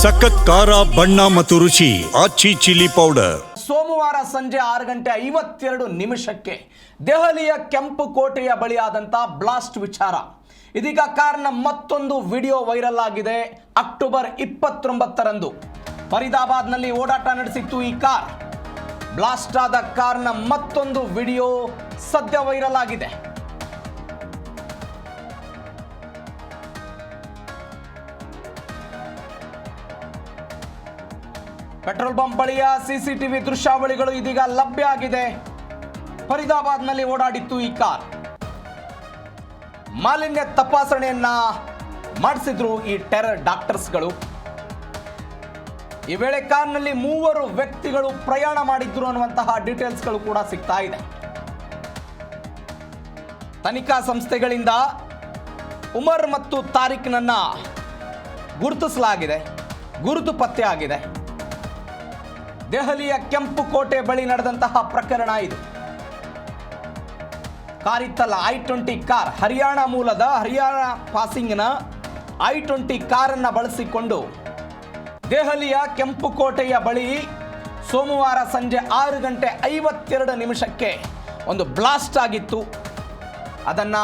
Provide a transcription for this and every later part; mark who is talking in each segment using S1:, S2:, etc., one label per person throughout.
S1: ಸಖತ್ ಖಾರ ಬಣ್ಣ ಮತ್ತು ರುಚಿ ಆಚಿ ಚಿಲ್ಲಿ ಪೌಡರ್.
S2: ಸೋಮವಾರ ಸಂಜೆ 6:52 ದೆಹಲಿಯ ಕೆಂಪು ಕೋಟೆಯ ಬಳಿಯಾದಂಥ ಬ್ಲಾಸ್ಟ್ ವಿಚಾರ. ಇದೀಗ ಕಾರ್ನ ಮತ್ತೊಂದು ವಿಡಿಯೋ ವೈರಲ್ ಆಗಿದೆ. ಅಕ್ಟೋಬರ್ 29ರಂದು ಫರೀದಾಬಾದ್ನಲ್ಲಿ ಓಡಾಟ ನಡೆಸಿತ್ತು ಈ ಕಾರ್. ಬ್ಲಾಸ್ಟ್ ಆದ ಕಾರ್ನ ಮತ್ತೊಂದು ವಿಡಿಯೋ ಸದ್ಯ ವೈರಲ್ ಆಗಿದೆ. ಪೆಟ್ರೋಲ್ ಬಂಪ್ ಬಳಿಯ ಸಿಸಿಟಿವಿ ದೃಶ್ಯಾವಳಿಗಳು ಇದೀಗ ಲಭ್ಯ ಆಗಿದೆ. ಫರೀದಾಬಾದ್ನಲ್ಲಿ ಓಡಾಡಿತ್ತು ಈ ಕಾರ್. ಮಾಲಿನ್ಯ ತಪಾಸಣೆಯನ್ನ ಮಾಡಿಸಿದ್ರು ಈ ಟೆರರ್ ಡಾಕ್ಟರ್ಸ್ಗಳು. ಈ ವೇಳೆ ಕಾರ್ನಲ್ಲಿ 3 ವ್ಯಕ್ತಿಗಳು ಪ್ರಯಾಣ ಮಾಡಿದ್ರು ಅನ್ನುವಂತಹ ಡೀಟೇಲ್ಸ್ಗಳು ಕೂಡ ಸಿಗ್ತಾ ಇದೆ. ತನಿಖಾ ಸಂಸ್ಥೆಗಳಿಂದ ಉಮರ್ ಮತ್ತು ತಾರಿಕ್ನನ್ನ ಗುರುತಿಸಲಾಗಿದೆ, ಗುರುತು ಪತ್ತೆ ಆಗಿದೆ. ದೆಹಲಿಯ ಕೆಂಪು ಕೋಟೆ ಬಳಿ ನಡೆದಂತಹ ಪ್ರಕರಣ ಇದು. ಕಾರಿತ್ತಲ್ಲ i20 ಕಾರ್, ಹರಿಯಾಣ ಮೂಲದ ಹರಿಯಾಣ ಪಾಸಿಂಗ್ನ i20 ಕಾರನ್ನು ಬಳಸಿಕೊಂಡು ದೆಹಲಿಯ ಕೆಂಪು ಕೋಟೆಯ ಬಳಿ ಸೋಮವಾರ ಸಂಜೆ 6:52 ಒಂದು ಬ್ಲಾಸ್ಟ್ ಆಗಿತ್ತು. ಅದನ್ನು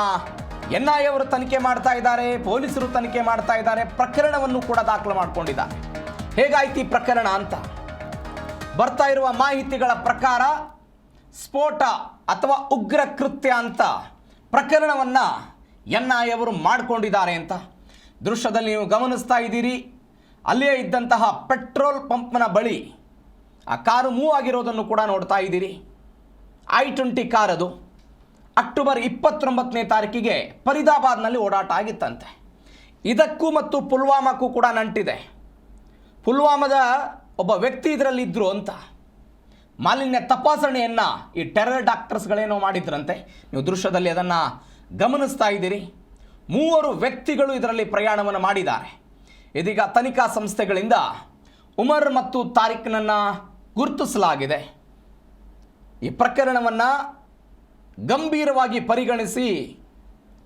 S2: NIA ಅವರು ತನಿಖೆ ಮಾಡ್ತಾ ಇದ್ದಾರೆ, ಪೊಲೀಸರು ತನಿಖೆ ಮಾಡ್ತಾ ಇದ್ದಾರೆ. ಪ್ರಕರಣವನ್ನು ಕೂಡ ದಾಖಲು ಮಾಡಿಕೊಂಡಿದ್ದಾರೆ. ಹೇಗಾಯ್ತು ಈ ಪ್ರಕರಣ ಅಂತ ಬರ್ತಾ ಇರುವ ಮಾಹಿತಿಗಳ ಪ್ರಕಾರ ಸ್ಫೋಟ ಅಥವಾ ಉಗ್ರ ಕೃತ್ಯ ಅಂತ ಪ್ರಕರಣವನ್ನು NIA ಅವರು ಮಾಡಿಕೊಂಡಿದ್ದಾರೆ ಅಂತ ದೃಶ್ಯದಲ್ಲಿ ನೀವು ಗಮನಿಸ್ತಾ ಇದ್ದೀರಿ. ಅಲ್ಲಿಯೇ ಇದ್ದಂತಹ ಪೆಟ್ರೋಲ್ ಪಂಪ್ನ ಬಳಿ ಆ ಕಾರು ಮೂವ್ ಆಗಿರೋದನ್ನು ಕೂಡ ನೋಡ್ತಾ ಇದ್ದೀರಿ. i20 ಕಾರ್ ಅದು. ಅಕ್ಟೋಬರ್ 29ನೇ ತಾರೀಕಿಗೆ ಫರೀದಾಬಾದ್ನಲ್ಲಿ ಓಡಾಟ ಆಗಿತ್ತಂತೆ. ಇದಕ್ಕೂ ಮತ್ತು ಪುಲ್ವಾಮಾಕ್ಕೂ ಕೂಡ ನಂಟಿದೆ. ಪುಲ್ವಾಮಾದ ಒಬ್ಬ ವ್ಯಕ್ತಿ ಇದರಲ್ಲಿ ಇದ್ರು ಅಂತ. ಮಾಲಿನ್ಯ ತಪಾಸಣೆಯನ್ನು ಈ ಟೆರರ್ ಡಾಕ್ಟರ್ಸ್ಗಳೇನೋ ಮಾಡಿದ್ರಂತೆ. ನೀವು ದೃಶ್ಯದಲ್ಲಿ ಅದನ್ನು ಗಮನಿಸ್ತಾ ಇದ್ದೀರಿ. 3 ವ್ಯಕ್ತಿಗಳು ಇದರಲ್ಲಿ ಪ್ರಯಾಣವನ್ನು ಮಾಡಿದ್ದಾರೆ. ಇದೀಗ ತನಿಖಾ ಸಂಸ್ಥೆಗಳಿಂದ ಉಮರ್ ಮತ್ತು ತಾರಿಕ್ನನ್ನು ಗುರುತಿಸಲಾಗಿದೆ. ಈ ಪ್ರಕರಣವನ್ನು ಗಂಭೀರವಾಗಿ ಪರಿಗಣಿಸಿ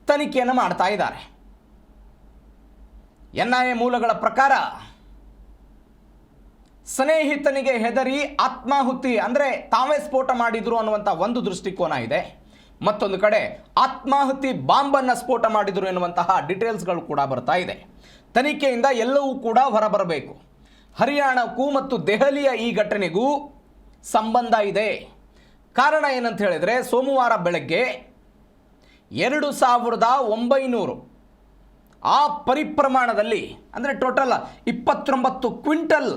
S2: ತನಿಖೆಯನ್ನು ಮಾಡ್ತಾ ಇದ್ದಾರೆ. NIA ಮೂಲಗಳ ಪ್ರಕಾರ ಸ್ನೇಹಿತನಿಗೆ ಹೆದರಿ ಆತ್ಮಾಹುತಿ ಅಂದರೆ ತಾವೇ ಸ್ಫೋಟ ಮಾಡಿದ್ರು ಅನ್ನುವಂಥ ಒಂದು ದೃಷ್ಟಿಕೋನ ಇದೆ. ಮತ್ತೊಂದು ಕಡೆ ಆತ್ಮಾಹುತಿ ಬಾಂಬನ್ನು ಸ್ಫೋಟ ಮಾಡಿದ್ರು ಎನ್ನುವಂತಹ ಡೀಟೇಲ್ಸ್ಗಳು ಕೂಡ ಬರ್ತಾ ಇದೆ. ತನಿಖೆಯಿಂದ ಎಲ್ಲವೂ ಕೂಡ ಹೊರಬರಬೇಕು. ಹರಿಯಾಣಕ್ಕೂ ಮತ್ತು ದೆಹಲಿಯ ಈ ಘಟನೆಗೂ ಸಂಬಂಧ ಇದೆ. ಕಾರಣ ಏನಂತ ಹೇಳಿದರೆ, ಸೋಮವಾರ ಬೆಳಗ್ಗೆ 2900 ಆ ಪರಿಪ್ರಮಾಣದಲ್ಲಿ ಅಂದರೆ ಟೋಟಲ್ 29 ಕ್ವಿಂಟಲ್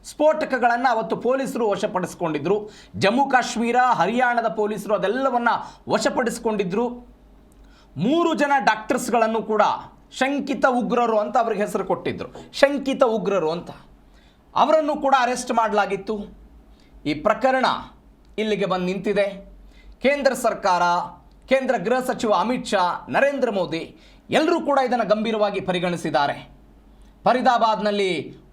S2: ಸ್ಫೋಟಕಗಳನ್ನು ಅವತ್ತು ಪೊಲೀಸರು ವಶಪಡಿಸಿಕೊಂಡಿದ್ರು. ಜಮ್ಮು ಕಾಶ್ಮೀರ, ಹರಿಯಾಣದ ಪೊಲೀಸರು ಅದೆಲ್ಲವನ್ನು ವಶಪಡಿಸಿಕೊಂಡಿದ್ರು. 3 ಜನ ಡಾಕ್ಟರ್ಸ್ಗಳನ್ನು ಕೂಡ ಶಂಕಿತ ಉಗ್ರರು ಅಂತ ಅವ್ರಿಗೆ ಹೆಸರು ಕೊಟ್ಟಿದ್ರು. ಶಂಕಿತ ಉಗ್ರರು ಅಂತ ಅವರನ್ನು ಕೂಡ ಅರೆಸ್ಟ್ ಮಾಡಲಾಗಿತ್ತು. ಈ ಪ್ರಕರಣ ಇಲ್ಲಿಗೆ ಬಂದು ನಿಂತಿದೆ. ಕೇಂದ್ರ ಸರ್ಕಾರ, ಕೇಂದ್ರ ಗೃಹ ಸಚಿವ ಅಮಿತ್ ಶಾ, ನರೇಂದ್ರ ಮೋದಿ ಎಲ್ಲರೂ ಕೂಡ ಇದನ್ನು ಗಂಭೀರವಾಗಿ ಪರಿಗಣಿಸಿದ್ದಾರೆ. ಫರೀದಾಬಾದ್ನಲ್ಲಿ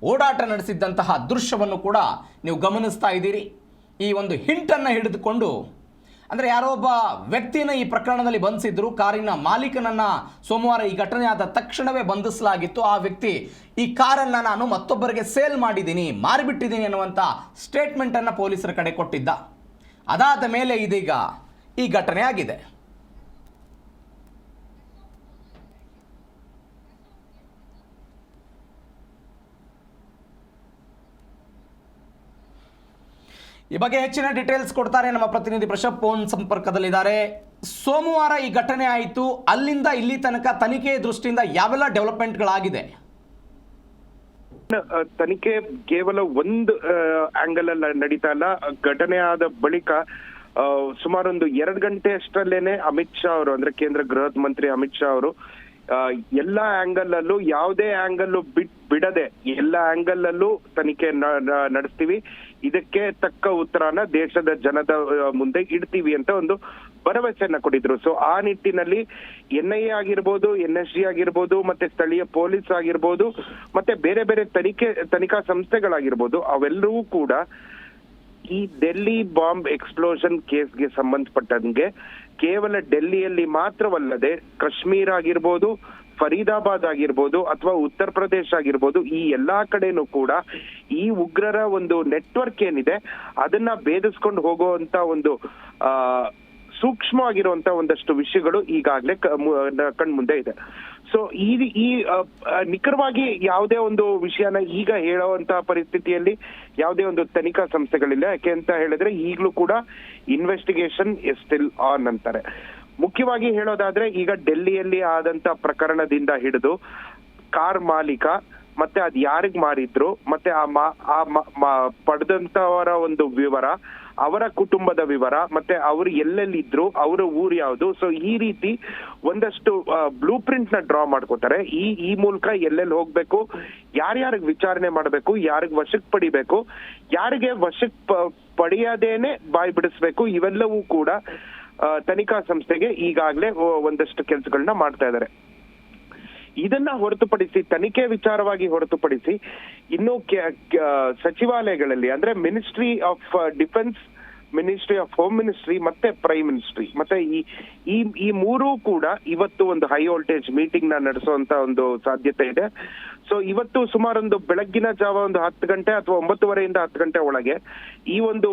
S2: ಓಡಾಟ ನಡೆಸಿದ್ದಂತಹ ದೃಶ್ಯವನ್ನು ಕೂಡ ನೀವು ಗಮನಿಸ್ತಾ ಇದ್ದೀರಿ. ಈ ಒಂದು ಹಿಂಟನ್ನು ಹಿಡಿದುಕೊಂಡು ಅಂದರೆ ಯಾರೋ ಒಬ್ಬ ವ್ಯಕ್ತಿನ ಈ ಪ್ರಕರಣದಲ್ಲಿ ಬಂಧಿಸಿದ್ರು. ಕಾರಿನ ಮಾಲೀಕನನ್ನು ಸೋಮವಾರ ಈ ಘಟನೆ ಆದ ತಕ್ಷಣವೇ ಬಂಧಿಸಲಾಗಿತ್ತು. ಆ ವ್ಯಕ್ತಿ ಈ ಕಾರನ್ನು ನಾನು ಮತ್ತೊಬ್ಬರಿಗೆ ಸೇಲ್ ಮಾಡಿದ್ದೀನಿ, ಮಾರಿಬಿಟ್ಟಿದ್ದೀನಿ ಅನ್ನುವಂಥ ಸ್ಟೇಟ್ಮೆಂಟನ್ನು ಪೊಲೀಸರ ಕಡೆ ಕೊಟ್ಟಿದ್ದ. ಅದಾದ ಮೇಲೆ ಇದೀಗ ಈ ಘಟನೆ ಆಗಿದೆ. ಈ ಬಗ್ಗೆ ಹೆಚ್ಚಿನ ಡೀಟೇಲ್ಸ್ ಕೊಡ್ತಾರೆ ನಮ್ಮ ಪ್ರತಿನಿಧಿ ಪ್ರಶಪ್. ಫೋನ್ ಸಂಪರ್ಕದಲ್ಲಿದ್ದಾರೆ. ಸೋಮವಾರ ಈ ಘಟನೆ ಆಯಿತು, ಅಲ್ಲಿಂದ ಇಲ್ಲಿ ತನಕ ತನಿಖೆ ದೃಷ್ಟಿಯಿಂದ ಯಾವೆಲ್ಲ ಡೆವಲಪ್ಮೆಂಟ್ಗಳಾಗಿದೆ?
S3: ತನಿಖೆ ಕೇವಲ ಒಂದು ಆಂಗಲ್ ಅಲ್ಲಿ ನಡೀತಾ ಇಲ್ಲ. ಘಟನೆ ಆದ ಬಳಿಕ ಸುಮಾರೊಂದು 2 ಗಂಟೆ ಅಷ್ಟರಲ್ಲೇನೆ ಅಮಿತ್ ಶಾ ಅವರು ಅಂದ್ರೆ ಕೇಂದ್ರ ಗೃಹ ಮಂತ್ರಿ ಅಮಿತ್ ಶಾ ಅವರು ಎಲ್ಲಾ ಆಂಗಲ್ ಅಲ್ಲೂ ಯಾವುದೇ ಆಂಗಲ್ ಬಿಡದೆ ಎಲ್ಲ ಆಂಗಲ್ ಅಲ್ಲೂ ತನಿಖೆ ನಡೆಸ್ತೀವಿ, ಇದಕ್ಕೆ ತಕ್ಕ ಉತ್ತರನ ದೇಶದ ಜನದ ಮುಂದೆ ಇಡ್ತೀವಿ ಅಂತ ಒಂದು ಭರವಸೆಯನ್ನ ಕೊಟ್ಟಿದ್ರು. ಸೊ ಆ ನಿಟ್ಟಿನಲ್ಲಿ NIA ಆಗಿರ್ಬೋದು, NSG ಆಗಿರ್ಬೋದು, ಮತ್ತೆ ಸ್ಥಳೀಯ ಪೊಲೀಸ್ ಆಗಿರ್ಬೋದು, ಮತ್ತೆ ಬೇರೆ ಬೇರೆ ತನಿಖಾ ಸಂಸ್ಥೆಗಳಾಗಿರ್ಬೋದು, ಅವೆಲ್ಲವೂ ಕೂಡ ಈ ಡೆಲ್ಲಿ ಬಾಂಬ್ ಎಕ್ಸ್ಪ್ಲೋಷನ್ ಕೇಸ್ಗೆ ಸಂಬಂಧಪಟ್ಟಂಗೆ ಕೇವಲ ಡೆಲ್ಲಿಯಲ್ಲಿ ಮಾತ್ರವಲ್ಲದೆ ಕಾಶ್ಮೀರ ಆಗಿರ್ಬೋದು, ಫರೀದಾಬಾದ್ ಆಗಿರ್ಬೋದು ಅಥವಾ ಉತ್ತರ ಪ್ರದೇಶ ಆಗಿರ್ಬೋದು, ಈ ಎಲ್ಲಾ ಕಡೆನೂ ಕೂಡ ಈ ಉಗ್ರರ ಒಂದು ನೆಟ್ವರ್ಕ್ ಏನಿದೆ ಅದನ್ನ ಭೇದಿಸ್ಕೊಂಡು ಹೋಗುವಂತ ಒಂದು ಸೂಕ್ಷ್ಮವಾಗಿರುವಂತ ಒಂದಷ್ಟು ವಿಷಯಗಳು ಈಗಾಗಲೇ ಕಣ್ಮುಂದೆ ಇದೆ. ಸೊ ಈ ನಿಖರವಾಗಿ ಯಾವುದೇ ಒಂದು ವಿಷಯನ ಈಗ ಹೇಳುವಂತಹ ಪರಿಸ್ಥಿತಿಯಲ್ಲಿ ಯಾವುದೇ ಒಂದು ತನಿಖಾ ಸಂಸ್ಥೆಗಳಿಲ್ಲ. ಯಾಕೆ ಅಂತ ಹೇಳಿದ್ರೆ ಈಗಲೂ ಕೂಡ ಇನ್ವೆಸ್ಟಿಗೇಷನ್ ಇಸ್ ಸ್ಟಿಲ್ ಆನ್ ಅಂತಾರೆ. ಮುಖ್ಯವಾಗಿ ಹೇಳೋದಾದ್ರೆ ಈಗ ಡೆಲ್ಲಿಯಲ್ಲಿ ಆದಂತ ಪ್ರಕರಣದಿಂದ ಹಿಡಿದು ಕಾರ್ ಮಾಲೀಕ ಮತ್ತೆ ಅದ್ ಯಾರಿಗ್ ಮಾರಿದ್ರು ಮತ್ತೆ ಪಡೆದಂತವರ ಒಂದು ವಿವರ, ಅವರ ಕುಟುಂಬದ ವಿವರ, ಮತ್ತೆ ಅವರು ಎಲ್ಲೆಲ್ಲಿದ್ರು, ಅವರ ಊರು ಯಾವುದು. ಸೊ ಈ ರೀತಿ ಒಂದಷ್ಟು ಬ್ಲೂ ಪ್ರಿಂಟ್ ನ ಡ್ರಾ ಮಾಡ್ಕೋತಾರೆ. ಈ ಮೂಲಕ ಎಲ್ಲೆಲ್ಲಿ ಹೋಗ್ಬೇಕು, ಯಾರ್ಯಾರಿಗೆ ವಿಚಾರಣೆ ಮಾಡಬೇಕು, ಯಾರಿಗ್ ವಶಕ್ಕೆ ಪಡಿಬೇಕು, ಯಾರಿಗೆ ವಶಕ್ಕೆ ಪಡೆಯದೇನೆ ಬಾಯಿ ಬಿಡಿಸ್ಬೇಕು, ಇವೆಲ್ಲವೂ ಕೂಡ ತನಿಖಾ ಸಂಸ್ಥೆಗೆ ಈಗಾಗಲೇ ಒಂದಷ್ಟು ಕೆಲಸಗಳನ್ನ ಮಾಡ್ತಾ ಇದ್ದಾರೆ. ಇದನ್ನ ಹೊರತುಪಡಿಸಿ, ತನಿಖೆ ವಿಚಾರವಾಗಿ ಹೊರತುಪಡಿಸಿ, ಇನ್ನು ಸಚಿವಾಲಯಗಳಲ್ಲಿ ಅಂದ್ರೆ ministry of defence, ministry of home ministry ಮತ್ತೆ ಪ್ರೈಮ್ ಮಿನಿಸ್ಟ್ರಿ, ಮತ್ತೆ ಈ ಮೂರೂ ಕೂಡ ಇವತ್ತು ಒಂದು ಹೈ ವೋಲ್ಟೇಜ್ ಮೀಟಿಂಗ್ ನ ನಡೆಸುವಂತ ಒಂದು ಸಾಧ್ಯತೆ ಇದೆ. ಸೊ ಇವತ್ತು ಸುಮಾರೊಂದು ಬೆಳಗ್ಗಿನ ಜಾವ ಒಂದು 10 ಗಂಟೆ ಅಥವಾ 9:30 10 ಗಂಟೆ ಒಳಗೆ ಈ ಒಂದು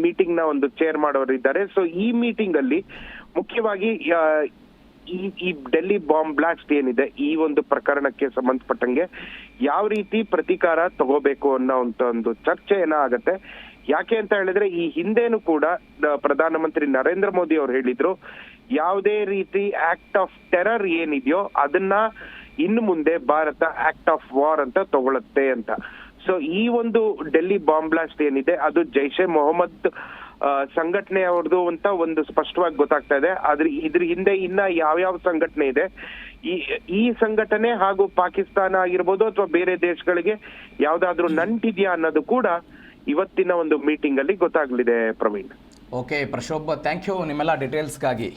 S3: ಮೀಟಿಂಗ್ ನ ಒಂದು ಚೇರ್ ಮಾಡೋರಿದ್ದಾರೆ. ಸೊ ಈ ಮೀಟಿಂಗ್ ಅಲ್ಲಿ ಮುಖ್ಯವಾಗಿ ಈ ಡೆಲ್ಲಿ ಬಾಂಬ್ ಬ್ಲಾಸ್ಟ್ ಏನಿದೆ, ಈ ಒಂದು ಪ್ರಕರಣಕ್ಕೆ ಸಂಬಂಧಪಟ್ಟಂಗೆ ಯಾವ ರೀತಿ ಪ್ರತೀಕಾರ ತಗೋಬೇಕು ಅನ್ನೋ ಒಂದು ಚರ್ಚೆ ಆಗತ್ತೆ. ಯಾಕೆ ಅಂತ ಹೇಳಿದ್ರೆ ಈ ಹಿಂದೆನೂ ಕೂಡ ಪ್ರಧಾನಮಂತ್ರಿ ನರೇಂದ್ರ ಮೋದಿ ಅವರು ಹೇಳಿದ್ರು, ಯಾವುದೇ ರೀತಿ ಆಕ್ಟ್ ಆಫ್ ಟೆರರ್ ಏನಿದೆಯೋ ಅದನ್ನ ಇನ್ನು ಮುಂದೆ ಭಾರತ ಆಕ್ಟ್ ಆಫ್ ವಾರ್ ಅಂತ ತಗೊಳುತ್ತೆ ಅಂತ. ಸೊ ಈ ಒಂದು ಡೆಲ್ಲಿ ಬಾಂಬ್ ಬ್ಲಾಸ್ಟ್ ಏನಿದೆ ಅದು ಜೈಷೆ ಮೊಹಮ್ಮದ್ ಸಂಘಟನೆ ಅವ್ರದ್ದು ಅಂತ ಒಂದು ಸ್ಪಷ್ಟವಾಗಿ ಗೊತ್ತಾಗ್ತಾ ಇದೆ. ಆದ್ರೆ ಇದ್ರ ಹಿಂದೆ ಇನ್ನ ಯಾವ್ಯಾವ ಸಂಘಟನೆ ಇದೆ, ಈ ಸಂಘಟನೆ ಹಾಗೂ ಪಾಕಿಸ್ತಾನ ಆಗಿರ್ಬೋದು ಅಥವಾ ಬೇರೆ ದೇಶಗಳಿಗೆ ಯಾವ್ದಾದ್ರು ನಂಟಿದ್ಯಾ ಅನ್ನೋದು ಕೂಡ ಇವತ್ತಿನ ಒಂದು ಮೀಟಿಂಗ್ ಅಲ್ಲಿ ಗೊತ್ತಾಗ್ಲಿದೆ. ಪ್ರವೀಣ್.
S2: ಓಕೆ ಪ್ರಶೋಭ್, ಥ್ಯಾಂಕ್ ಯು ನಿಮ್ಮೆಲ್ಲ ಡೀಟೇಲ್ಸ್ಗಾಗಿ.